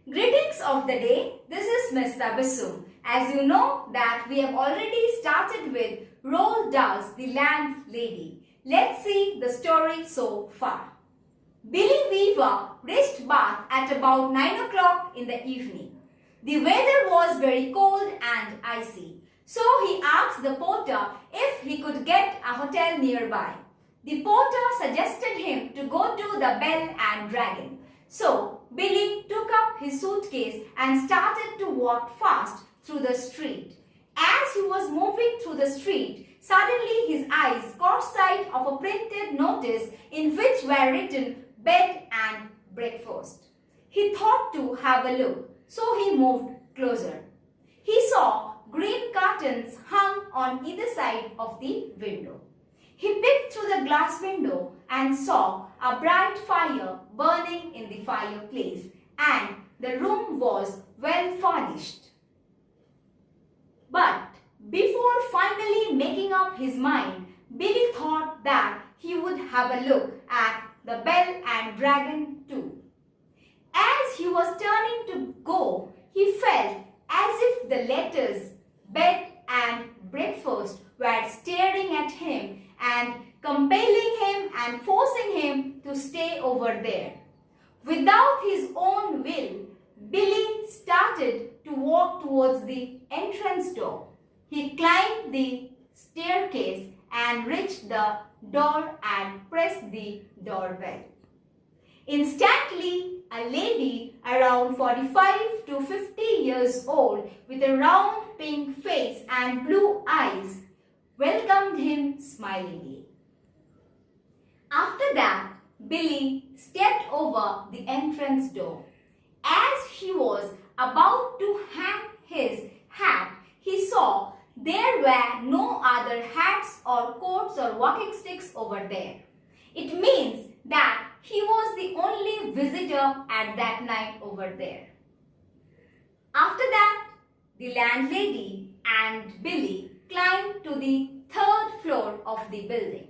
Greetings of the day. This is Miss Tabassum. As you know that we have already started with Roald Dahl's The Landlady. Let's see the story so far. Billy Weaver reached Bath at about 9 o'clock in the evening. The weather was very cold and icy, so he asked the porter if he could get a hotel nearby. The porter suggested him to go to the Bell and Dragon. So Billy took up his suitcase and started to walk fast through the street. As he was moving through the street, suddenly his eyes caught sight of a printed notice in which were written bed and breakfast. He thought to have a look, so he moved closer. He saw green curtains hung on either side of the window. He peeped through the glass window and saw a bright fire burning in the fireplace, and the room was well furnished. But before finally making up his mind, Billy thought that he would have a look at the Bell and Dragon too. As he was turning to go, he felt as if the letters bed and breakfast were staring at him and compelling him and forcing him to stay over there. Without his own will, Billy started to walk towards the entrance door. He climbed the staircase and reached the door and pressed the doorbell. Instantly, a lady around 45 to 50 years old with a round pink face and blue eyes welcomed him smilingly. After that, Billy stepped over the entrance door. As he was about to hang his hat, he saw there were no other hats or coats or walking sticks over there. It means that he was the only visitor at that night over there. After that, the landlady and Billy climbed to the third floor of the building.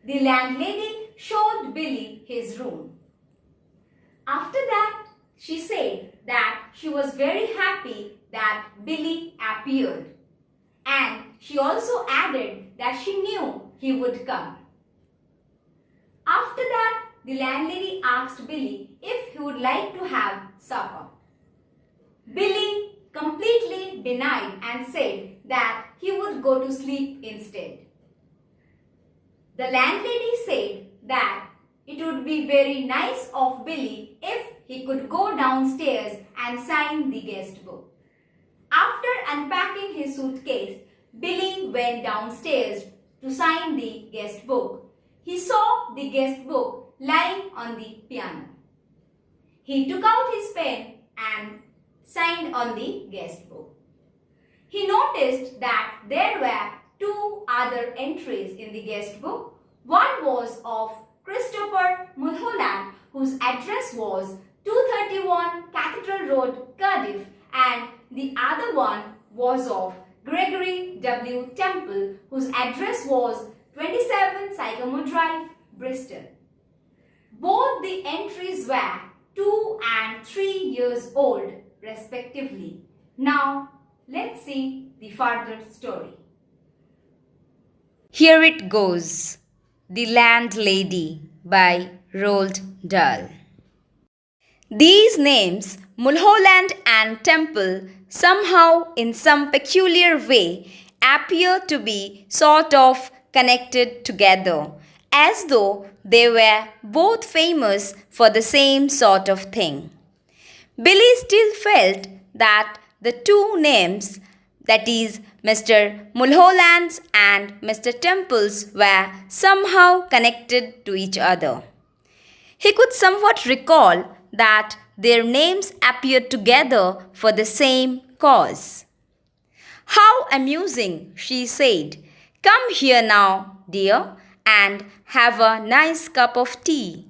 The landlady showed Billy his room. After that, she said that she was very happy that Billy appeared, and she also added that she knew he would come. After that, the landlady asked Billy if he would like to have supper. Billy completely denied and said that he would go to sleep instead. The landlady said that it would be very nice of Billy if he could go downstairs and sign the guest book. After unpacking his suitcase, Billy went downstairs to sign the guest book. He saw the guest book lying on the piano. He took out his pen and signed on the guest book. He noticed that there were two other entries in the guest book. One was of Christopher Mulholland, whose address was 231 Cathedral Road, Cardiff, and the other one was of Gregory W. Temple, whose address was 27 Sycamore Drive, Bristol. Both the entries were 2 and 3 years old, respectively. Now, let's see the further story. Here it goes. The Landlady by Roald Dahl. These names, Mulholland and Temple, somehow in some peculiar way appear to be sort of connected together, as though they were both famous for the same sort of thing. Billy still felt that the two names, that is, Mr. Mulholland's and Mr. Temple's, were somehow connected to each other. He could somewhat recall that their names appeared together for the same cause. "How amusing," she said. "Come here now, dear, and have a nice cup of tea."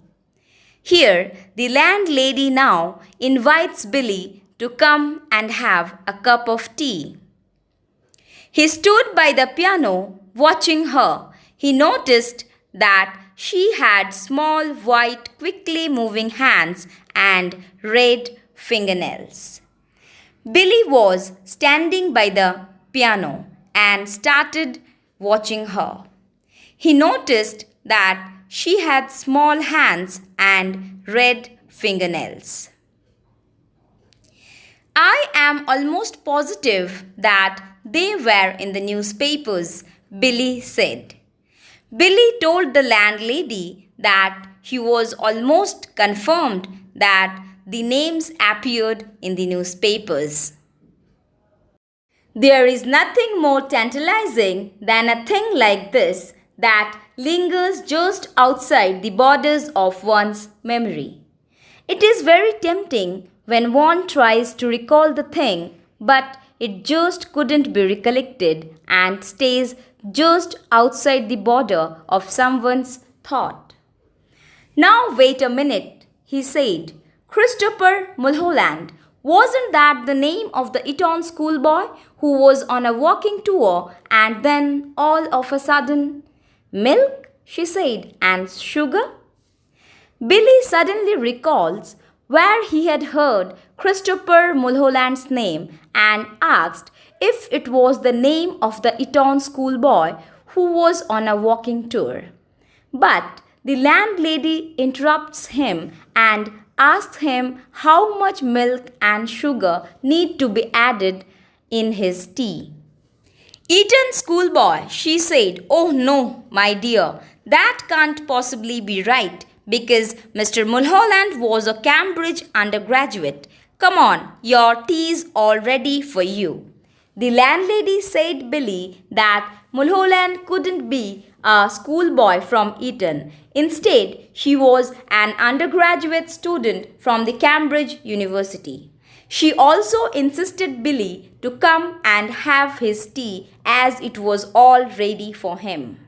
Here, the landlady now invites Billy to come and have a cup of tea. He stood by the piano watching her. He noticed that she had small, white, quickly moving hands and red, fingernails. Billy was standing by the piano and started watching her. He noticed that she had small hands and red fingernails. I am almost positive that they were in the newspapers, Billy said. Billy told the landlady that he was almost confirmed that the names appeared in the newspapers. There is nothing more tantalizing than a thing like this that lingers just outside the borders of one's memory. It is very tempting when one tries to recall the thing, but it just couldn't be recollected and stays just outside the border of someone's thought. Now wait a minute, he said. Christopher Mulholland, wasn't that the name of the Eton schoolboy who was on a walking tour and then all of a sudden, milk, she said, and sugar? Billy suddenly recalls where he had heard Christopher Mulholland's name and asked if it was the name of the Eton schoolboy who was on a walking tour. But the landlady interrupts him and asks him how much milk and sugar need to be added in his tea. Eton schoolboy, she said. Oh no, my dear, that can't possibly be right because Mr. Mulholland was a Cambridge undergraduate. Come on, your tea's all ready for you. The landlady said Billy that Mulholland couldn't be a schoolboy from Eton. Instead, he was an undergraduate student from the Cambridge University. She also insisted Billy to come and have his tea as it was all ready for him.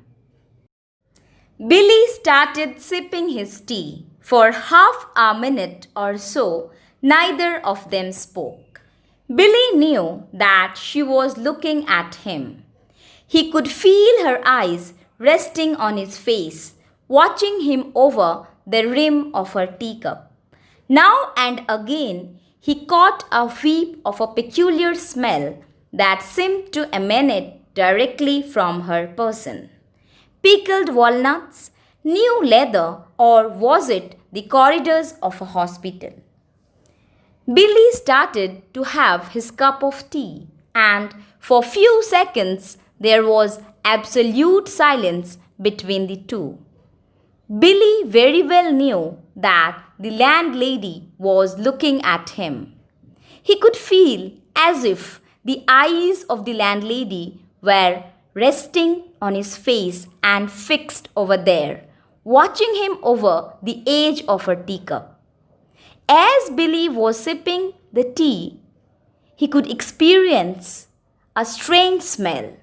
Billy started sipping his tea. For half a minute or so, neither of them spoke. Billy knew that she was looking at him. He could feel her eyes resting on his face, watching him over the rim of her teacup. Now and again, he caught a whiff of a peculiar smell that seemed to emanate directly from her person. Pickled walnuts, new leather, or was it the corridors of a hospital? Billy started to have his cup of tea, and for few seconds there was absolute silence between the two. Billy very well knew that the landlady was looking at him. He could feel as if the eyes of the landlady were resting on his face and fixed over there, watching him over the edge of her teacup. As Billy was sipping the tea, he could experience a strange smell.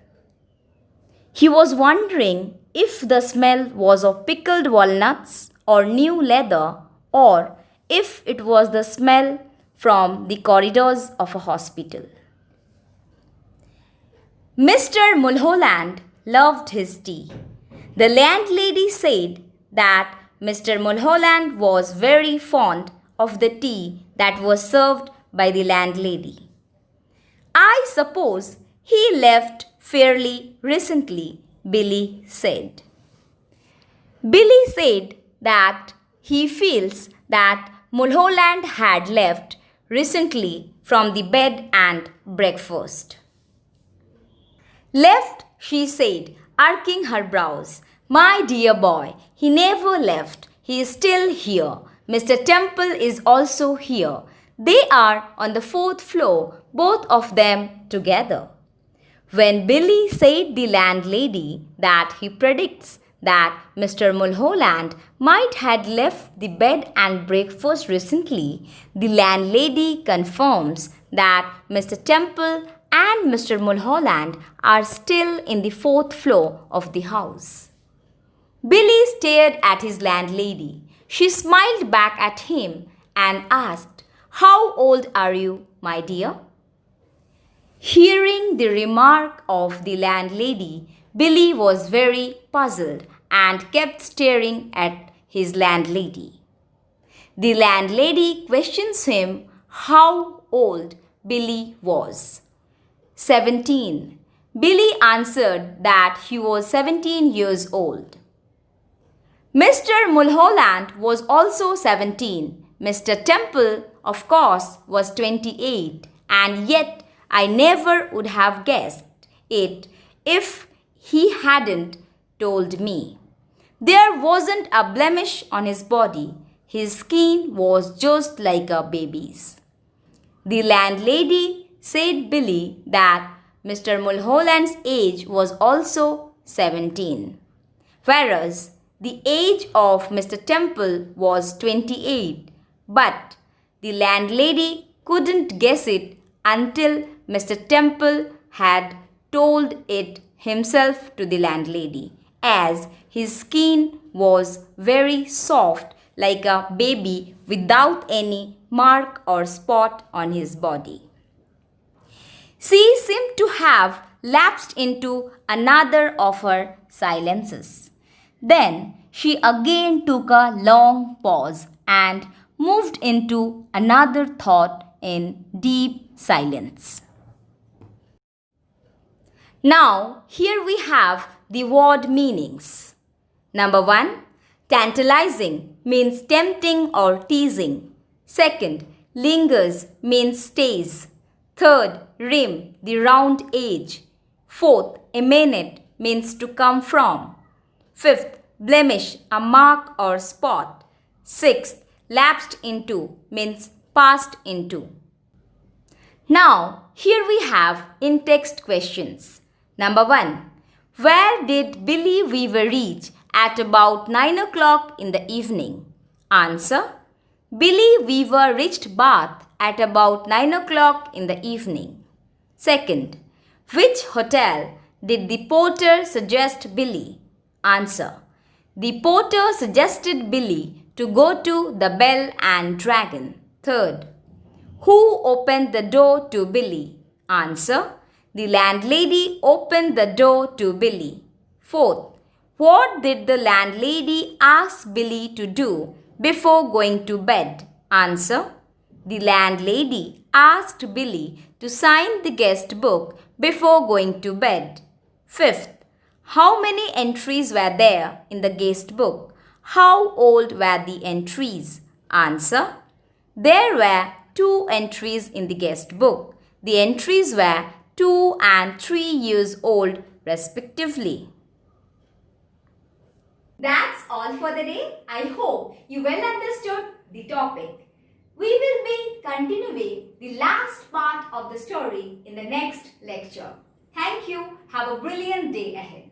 He was wondering if the smell was of pickled walnuts or new leather, or if it was the smell from the corridors of a hospital. Mr. Mulholland loved his tea. The landlady said that Mr. Mulholland was very fond of the tea that was served by the landlady. I suppose he left fairly recently, Billy said. Billy said that he feels that Mulholland had left recently from the bed and breakfast. Left, she said, arching her brows. My dear boy, he never left. He is still here. Mr. Temple is also here. They are on the 4th floor, both of them together. When Billy said the landlady that he predicts that Mr. Mulholland might have left the bed and breakfast recently, the landlady confirms that Mr. Temple and Mr. Mulholland are still in the 4th floor of the house. Billy stared at his landlady. She smiled back at him and asked, How old are you, my dear? Hearing the remark of the landlady, Billy was very puzzled and kept staring at his landlady. The landlady questions him how old Billy was. 17. Billy answered that he was 17 years old. Mr. Mulholland was also 17. Mr. Temple, of course, was 28, and yet I never would have guessed it if he hadn't told me. There wasn't a blemish on his body. His skin was just like a baby's. The landlady said Billy that Mr. Mulholland's age was also 17, whereas the age of Mr. Temple was 28, but the landlady couldn't guess it until Mr. Temple had told it himself to the landlady, as his skin was very soft like a baby without any mark or spot on his body. She seemed to have lapsed into another of her silences. Then she again took a long pause and moved into another thought in deep silence. Now, here we have the word meanings. Number 1. Tantalizing means tempting or teasing. Second, lingers means stays. Third, rim, the round edge. Fourth, emanate means to come from. Fifth, blemish, a mark or spot. Sixth, lapsed into means passed into. Now, here we have in-text questions. Number 1. Where did Billy Weaver reach at about 9 o'clock in the evening? Answer. Billy Weaver reached Bath at about 9 o'clock in the evening. Second, which hotel did the porter suggest Billy? Answer. The porter suggested Billy to go to the Bell and Dragon. Third, who opened the door to Billy? Answer. The landlady opened the door to Billy. Fourth, what did the landlady ask Billy to do before going to bed? Answer. The landlady asked Billy to sign the guest book before going to bed. Fifth, how many entries were there in the guest book? How old were the entries? Answer. There were 2 entries in the guest book. The entries were 2 and 3 years old respectively. That's all for the day. I hope you well understood the topic. We will be continuing the last part of the story in the next lecture. Thank you. Have a brilliant day ahead.